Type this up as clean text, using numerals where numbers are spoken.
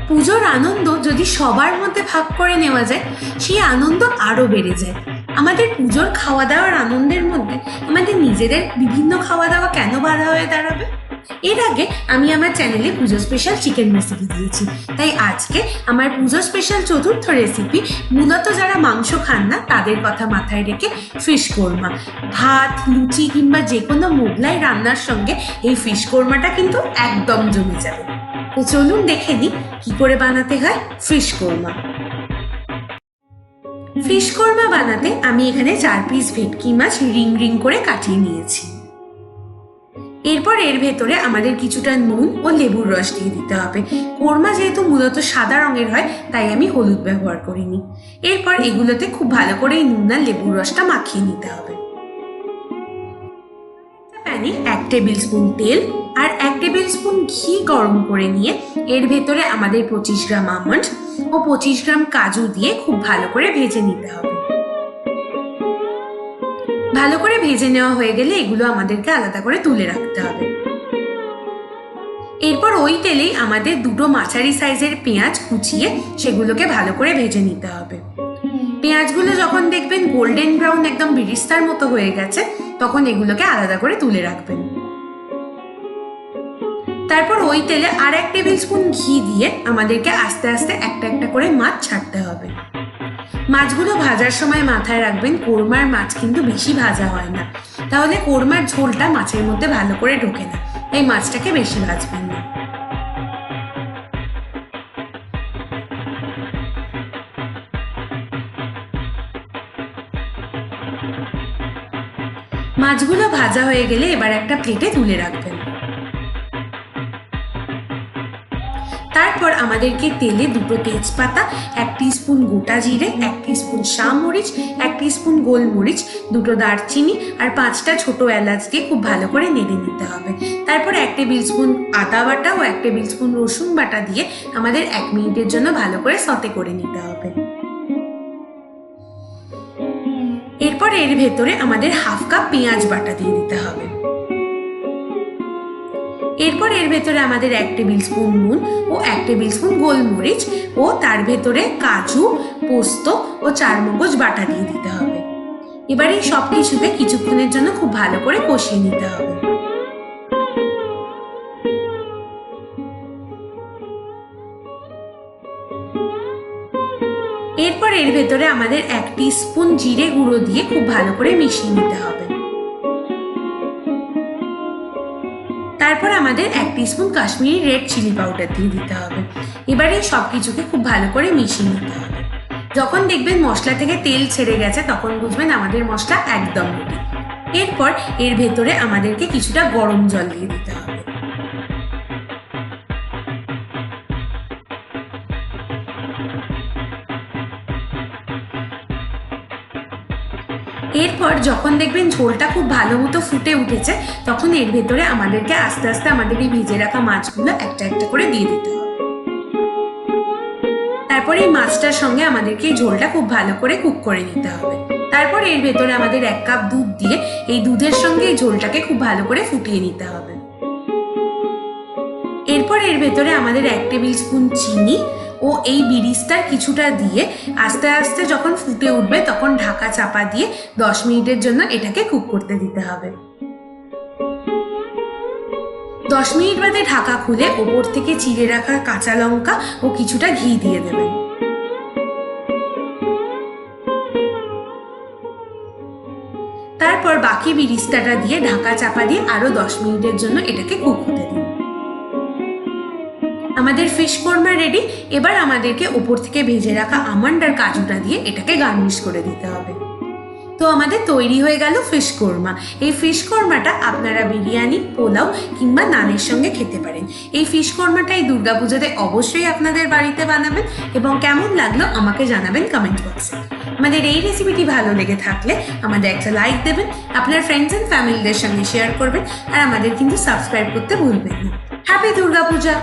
পুজোর আনন্দ যদি সবার মধ্যে ভাগ করে নেওয়া যায়, সেই আনন্দ আরও বেড়ে যায়। আমাদের পুজোর খাওয়া দাওয়ার আনন্দের মধ্যে আমাদের নিজেদের বিভিন্ন খাওয়া দাওয়া কেন বাধা হয়ে দাঁড়াবে? এর আগে আমি আমার চ্যানেলে পুজো স্পেশাল চিকেন রেসিপি দিয়েছি, তাই আজকে আমার পুজো স্পেশাল চতুর্থ রেসিপি মূলত যারা মাংস খান না তাদের কথা মাথায় রেখে ফিশ কোরমা। ভাত, লুচি কিংবা যে কোনো মোগলাই রান্নার সঙ্গে এই ফিশ কোরমাটা কিন্তু একদম জমে যাবে। তো চলুন দেখে নিই কি করে বানাতে হয় ফিশ কোরমা। ফিশ কোরমা বানাতে আমি এখানে 4 পিস ভেটকি মাছ রিং রিং করে কাটিয়ে নিয়েছি। এরপর এর ভেতরে আমাদের কিছুটা নুন ও লেবুর রস দিয়ে দিতে হবে। কোরমা যেহেতু মূলত সাদা রঙের হয় তাই আমি হলুদ ব্যবহার করিনি। এরপর এগুলোতে খুব ভালো করে এই নুন আর লেবুর রসটা মাখিয়ে নিতে হবে। প্যানে 1 টেবিল স্পুন তেল আর 1 টেবিল স্পুন ঘি গরম করে নিয়ে এর ভেতরে আমাদের 25 গ্রাম আমন্ড ও 25 গ্রাম কাজু দিয়ে খুব ভালো করে ভেজে নিতে হবে। ভালো করে ভেজে নেওয়া হয়ে গেলে এগুলো আমাদেরকে আলাদা করে তুলে রাখতে হবে। এরপর ওই তেলেই আমাদের 2টো মাঝারি সাইজের পেঁয়াজ কুচিয়ে সেগুলোকে ভালো করে ভেজে নিতে হবে। পেঁয়াজগুলো যখন দেখবেন গোল্ডেন ব্রাউন একদম বিরিস্তার মতো হয়ে গেছে তখন এগুলোকে আলাদা করে তুলে রাখবেন। তারপর ওই তেলে আর 1 টেবিল স্পুন ঘি দিয়ে আমাদেরকে আস্তে আস্তে একটা একটা করে মাছ ছাড়তে হবে। মাছগুলো ভাজার সময় মাথায় রাখবেন কোরমার মাছ কিন্তু বেশি ভাজা হয় না, তাহলে কোরমার ঝোলটা মাছের মধ্যে ভালো করে ঢোকে না, তাই মাছটাকে বেশি ভাজবেন না। মাছগুলো ভাজা হয়ে গেলে এবার একটা প্লেটে তুলে রাখবেন। তারপর আমাদেরকে তেলে 2টো তেজপাতা, 1 টিস্পুন গোটা জিরে, 1 টিস্পুন মরিচ, 1 টিস্পুন গোলমরিচ, 2টো দারচিনি আর 5টা ছোট এলাচ দিয়ে খুব ভালো করে নেড়ে নিতে হবে। তারপর 1 টেবিল স্পুন আদা বাটা ও 1 টেবিল স্পুন রসুন বাটা দিয়ে আমাদের 1 মিনিটের জন্য ভালো করে সতে করে নিতে হবে। এরপর এর ভেতরে আমাদের 1/2 কাপ পেঁয়াজ বাটা দিয়ে দিতে হবে। এরপর এর ভেতরে আমাদের 1 টেবিল স্পুন নুন ও 1 টেবিল স্পুন গোলমরিচ ও তার ভেতরে কাজু, পোস্ত ও চারমগজ বাটা দিয়ে দিতে হবে। এবার এই সব কিছুকে কিছুক্ষণের জন্য খুব ভালো করে কষিয়ে নিতে হবে। এরপর এর ভেতরে আমাদের 1 টিস্পুন জিরে গুঁড়ো দিয়ে খুব ভালো করে মিশিয়ে নিতে হবে। তারপর আমাদের 1 teaspoon Kashmiri red chilli powder দিয়ে দিতে হবে। এবারে সব কিছুকে খুব ভালো করে মিশিয়ে নিতে হবে। যখন দেখবেন মশলা থেকে তেল ছেড়ে গেছে তখন বুঝবেন আমাদের মশলা একদম রেডি। এরপর এর ভেতরে আমাদেরকে কিছুটা গরম জল দিয়ে দিতে হবে। এরপর যখন দেখবেন ঝোলটা খুব ভালো মতো ফুটে উঠেছে তখন এর ভেতরে আমাদেরকে আস্তে আস্তে আমাদের এই ভেজে রাখা মাছগুলো একটা একটা করে দিয়ে দিতে হবে। তারপর এই মাছটার সঙ্গে আমাদেরকে এই ঝোলটা খুব ভালো করে কুক করে নিতে হবে। তারপর এর ভেতরে আমাদের 1 কাপ দুধ দিয়ে এই দুধের সঙ্গে এই ঝোলটাকে খুব ভালো করে ফুটিয়ে নিতে হবে। এরপর এর ভেতরে আমাদের 1 টেবিল স্পুন চিনি ও এই বিরিস্তার কিছুটা দিয়ে আস্তে আস্তে যখন ফুটে উঠবে তখন ঢাকা চাপা দিয়ে 10 মিনিটের জন্য এটাকে কুক করতে দিতে হবে। 10 মিনিট বাদে ঢাকা খুলে ওপর থেকে চিড়ে রাখা কাঁচা লঙ্কা ও কিছুটা ঘি দিয়ে দেবেন। তারপর বাকি বিরিস্তাটা দিয়ে ঢাকা চাপা দিয়ে আরো 10 মিনিটের জন্য এটাকে কুক হতে দিন। আমাদের ফিশ কোরমা রেডি। এবার আমাদেরকে ওপর থেকে ভেজে রাখা আমন্ড আর কাজুটা দিয়ে এটাকে গার্নিশ করে দিতে হবে। তো আমাদের তৈরি হয়ে গেল ফিশ কোরমা। এই ফিশ কোরমাটা আপনারা বিরিয়ানি, পোলাও কিংবা নানের সঙ্গে খেতে পারেন। এই ফিশ কোরমাটা এই দুর্গাপুজোতে অবশ্যই আপনাদের বাড়িতে বানাবেন এবং কেমন লাগলো আমাকে জানাবেন কমেন্ট বক্সে। আমাদের এই রেসিপিটি ভালো লেগে থাকলে আমাদের একটা লাইক দেবেন, আপনার ফ্রেন্ডস অ্যান্ড ফ্যামিলিদের সঙ্গে শেয়ার করবেন আর আমাদের কিন্তু সাবস্ক্রাইব করতে ভুলবেন না। হ্যাপি দুর্গাপূজা।